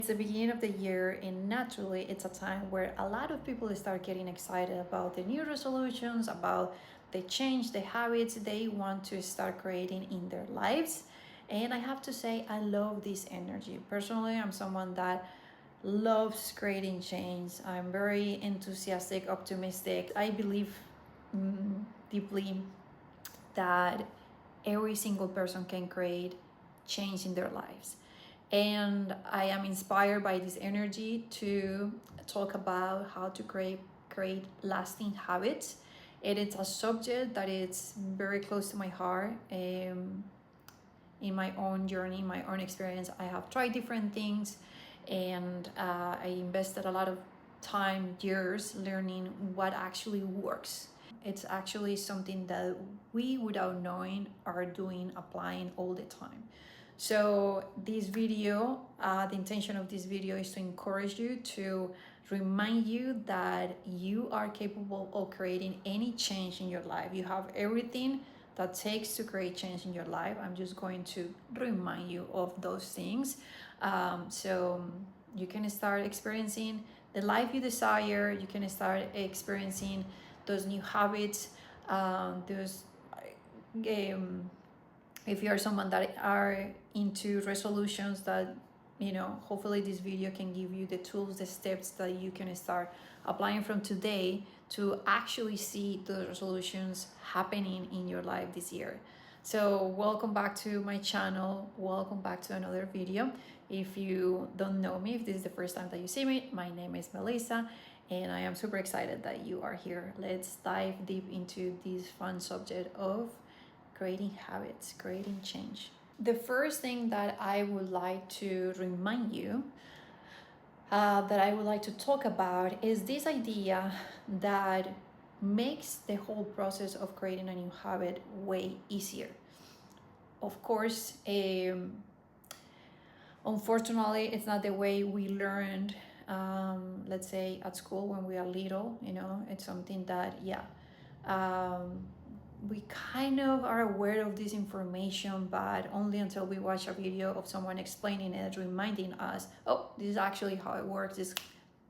It's the beginning of the year, and naturally, it's a time where a lot of people start getting excited about the new resolutions, about the change, the habits they want to start creating in their lives. And I have to say, I love this energy. Personally, I'm someone that loves creating change. I'm very enthusiastic, optimistic. I believe deeply that every single person can create change in their lives. And I am inspired by this energy to talk about how to create lasting habits. It is a subject that is very close to my heart. In my own journey, my own experience, I have tried different things, and I invested a lot of time, years, learning what actually works. It's actually something that we, without knowing, are doing, applying all the time. So this video, the intention of this video is to encourage you, to remind you that you are capable of creating any change in your life. You have everything that takes to create change in your life. I'm just going to remind you of those things, so you can start experiencing the life you desire. You can start experiencing those new habits, those if you are someone that are into resolutions, that hopefully this video can give you the tools, the steps that you can start applying from today to actually see the resolutions happening in your life this year. So welcome back to my channel, welcome back to another video. If you don't know me, if this is the first time that you see me, my name is Melissa, and I am super excited that you are here. Let's dive deep into this fun subject of creating habits, creating change. The first thing that I would like to remind you, that I would like to talk about, is this idea that makes the whole process of creating a new habit way easier. Of course, unfortunately, it's not the way we learned, let's say at school when we are little. It's something that, we kind of are aware of this information, but only until we watch a video of someone explaining it, reminding us, oh, this is actually how it works. This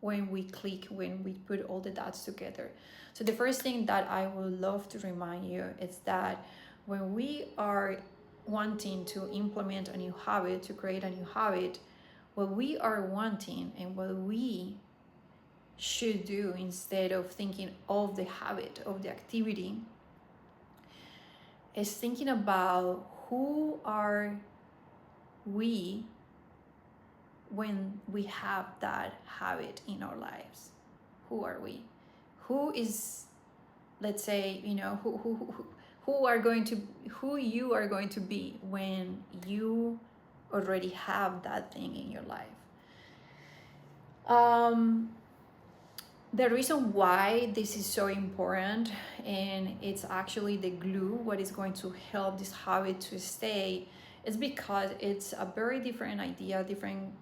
when we click, when we put all the dots together. So the first thing that I would love to remind you is that when we are wanting to implement a new habit, to create a new habit, what we are wanting and what we should do, instead of thinking of the habit, of the activity, is thinking about who are we when we have that habit in our lives. Who are we? Who is, let's say, who you are going to be when you already have that thing in your life. The reason why this is so important, and it's actually the glue, what is going to help this habit to stay, is because it's a very different idea, different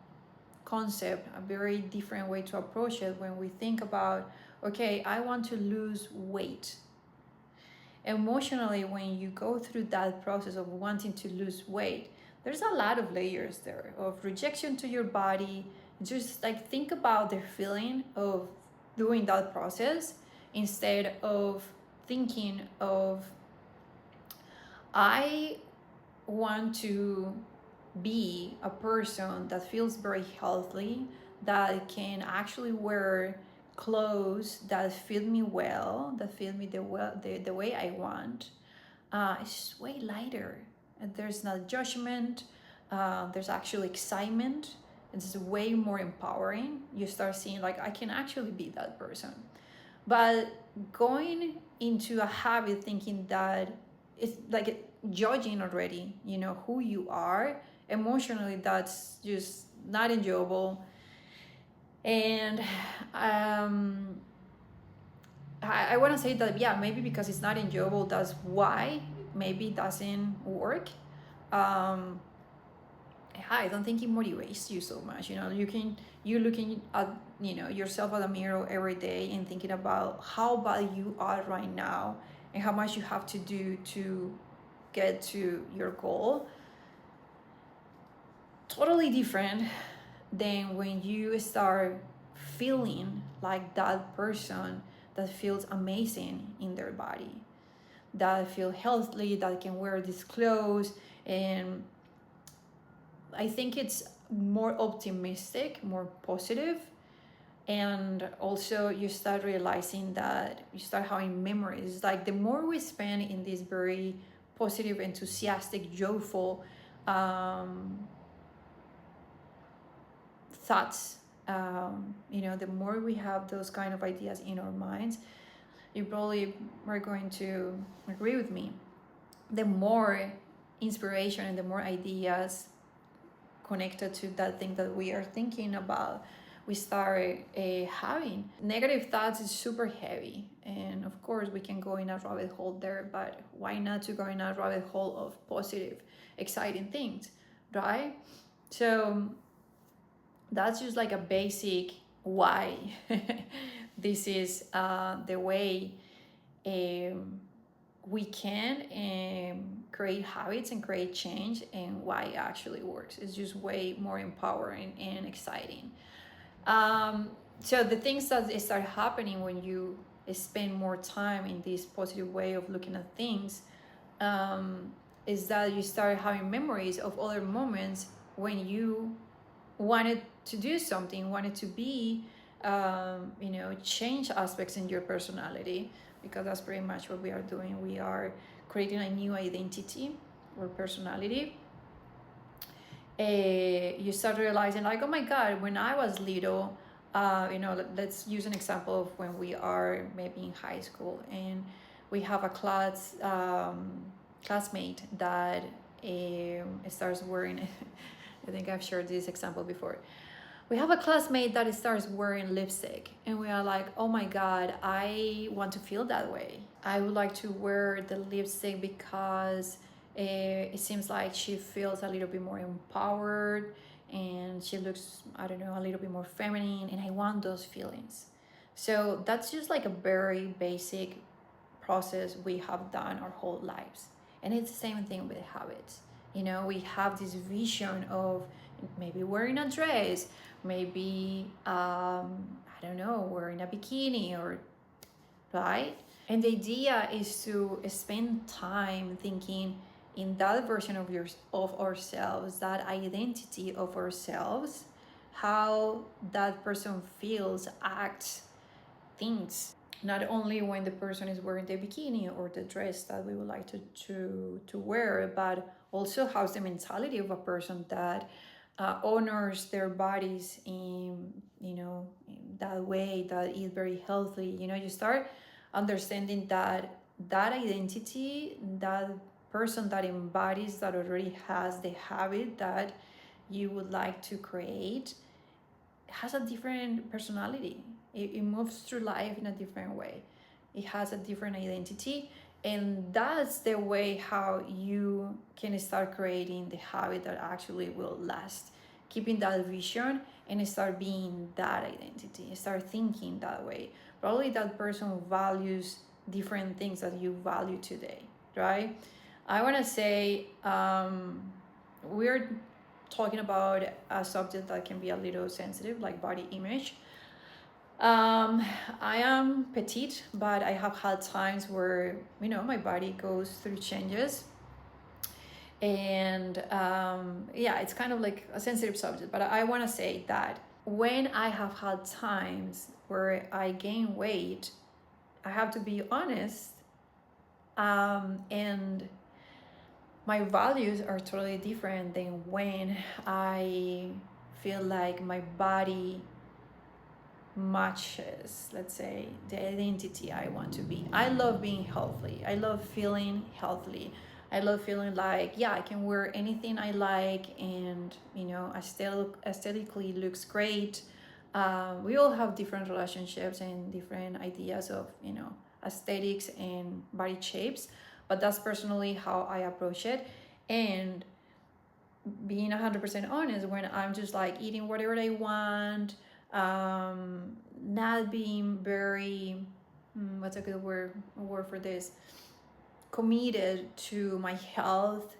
concept, a very different way to approach it. When we think about, okay, I want to lose weight. Emotionally, when you go through that process of wanting to lose weight, there's a lot of layers there of rejection to your body. Just like think about the feeling of doing that process, instead of thinking of, I want to be a person that feels very healthy, that can actually wear clothes that fit me well, that fit me the way I want. It's way lighter. There's not judgment. There's actually excitement. It's way more empowering. You start seeing, like, I can actually be that person. But going into a habit thinking that it's like judging already, who you are emotionally, that's just not enjoyable. And I want to say that, maybe because it's not enjoyable, that's why maybe it doesn't work. I don't think it motivates you so much. You're looking at yourself at the mirror every day and thinking about how bad you are right now and how much you have to do to get to your goal. Totally different then when you start feeling like that person that feels amazing in their body, that feel healthy, that can wear these clothes, and I think it's more optimistic, more positive. And also you start realizing that you start having memories. Like the more we spend in this very positive, enthusiastic, joyful thoughts, the more we have those kind of ideas in our minds, you probably are going to agree with me, the more inspiration and the more ideas connected to that thing that we are thinking about we start having. Negative thoughts is super heavy, and of course we can go in a rabbit hole there, but why not to go in a rabbit hole of positive, exciting things, right? So that's just like a basic why this is the way we can create habits and create change, and why it actually works. It's just way more empowering and exciting. So the things that start happening when you spend more time in this positive way of looking at things, is that you start having memories of other moments when you wanted to do something, wanted to be, change aspects in your personality, because that's pretty much what we are doing. We are creating a new identity or personality. You start realizing like, oh my God, when I was little, let's use an example of when we are maybe in high school and we have a classmate that starts wearing I think I've shared this example before. We have a classmate that starts wearing lipstick, and we are like, oh my God, I want to feel that way. I would like to wear the lipstick because it seems like she feels a little bit more empowered and she looks, I don't know, a little bit more feminine, and I want those feelings. So that's just like a very basic process we have done our whole lives. And it's the same thing with habits. We have this vision of maybe wearing a dress, maybe I don't know, wearing a bikini, or right. And the idea is to spend time thinking in that version of ourselves, that identity of ourselves, how that person feels, acts, thinks, not only when the person is wearing the bikini or the dress that we would like to wear, but also how's the mentality of a person that honors their bodies in that way, that eat very healthy. You start understanding that identity, that person that embodies, that already has the habit that you would like to create, has a different personality. It moves through life in a different way. It has a different identity, and that's the way how you can start creating the habit that actually will last. Keeping that vision and start being that identity, start thinking that way. Probably that person values different things that you value today, right? I want to say we're talking about a subject that can be a little sensitive, like body image. I am petite, but I have had times where my body goes through changes, and yeah, it's kind of like a sensitive subject. But I want to say that when I have had times where I gain weight, I have to be honest, and my values are totally different than when I feel like my body matches, let's say, the identity I want to be. I love being healthy. I love feeling healthy. I love feeling like, yeah, I can wear anything I like, and aesthetically looks great. We all have different relationships and different ideas of aesthetics and body shapes, but that's personally how I approach it. And being 100% honest, when I'm just like eating whatever I want, not being very what's a good word for this, committed to my health,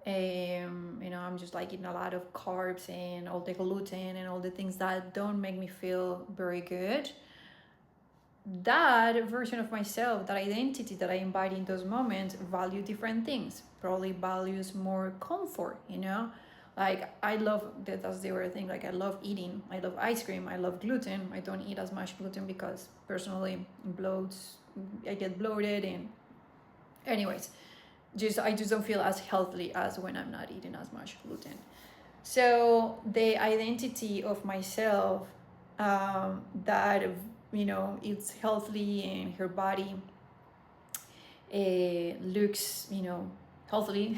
You know, I'm just like eating a lot of carbs and all the gluten and all the things that don't make me feel very good. That version of myself, that identity that I embody in those moments, value different things. Probably values more comfort, you know? Like I love that's the other thing. Like I love eating. I love ice cream. I love gluten. I don't eat as much gluten because personally bloats. I get bloated and anyways, I just don't feel as healthy as when I'm not eating as much gluten. So the identity of myself, that you know it's healthy and her body looks, you know, healthy.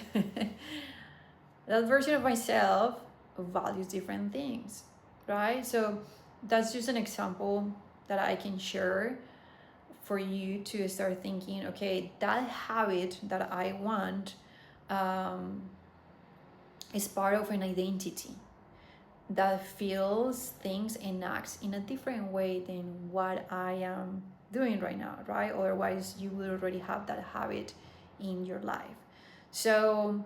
That version of myself values different things, right? So that's just an example that I can share for you to start thinking, okay, that habit that I want um, is part of an identity that feels, thinks, and acts in a different way than what I am doing right now, right? Otherwise, you would already have that habit in your life. So,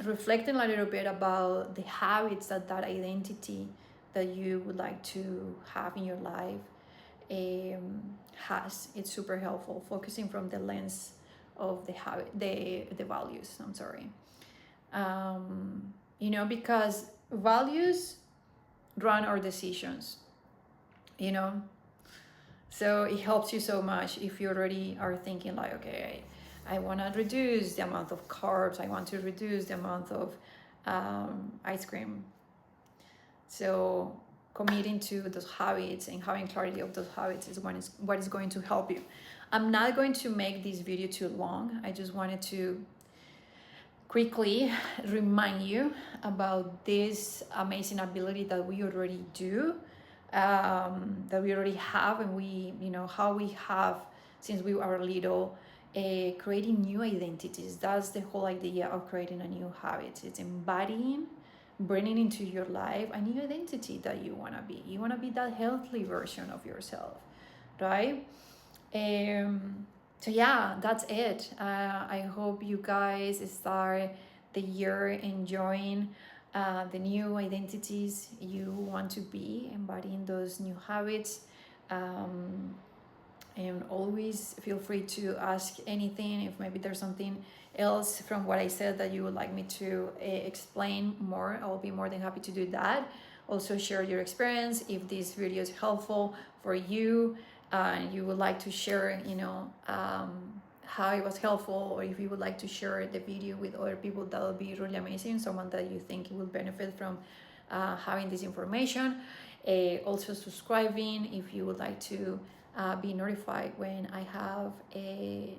reflecting a little bit about the habits that identity that you would like to have in your life has, it's super helpful. Focusing from the lens of the habit, the values. I'm sorry. You know, because values run our decisions, you know, so it helps you so much if you already are thinking like, okay, I want to reduce the amount of carbs, I want to reduce the amount of ice cream. So committing to those habits and having clarity of those habits is what is going to help you. I'm not going to make this video too long. I just wanted to quickly remind you about this amazing ability that we already do, that we already have, and we, you know, how we have since we were little, creating new identities. That's the whole idea of creating a new habit. It's embodying, bringing into your life a new identity that you want to be. You want to be that healthy version of yourself, right? So yeah, that's it. I hope you guys start the year enjoying the new identities you want to be, embodying those new habits. And always feel free to ask anything if maybe there's something else from what I said that you would like me to explain more. I'll be more than happy to do that. Also share your experience if this video is helpful for you. You would like to share, you know, how it was helpful, or if you would like to share the video with other people, that would be really amazing. Someone that you think will benefit from having this information. Also subscribing if you would like to be notified when I have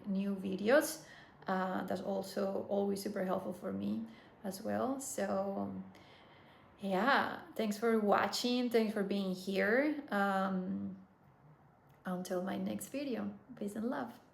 new videos. That's also always super helpful for me as well. So yeah, thanks for watching. Thanks for being here. Until my next video. Peace and love.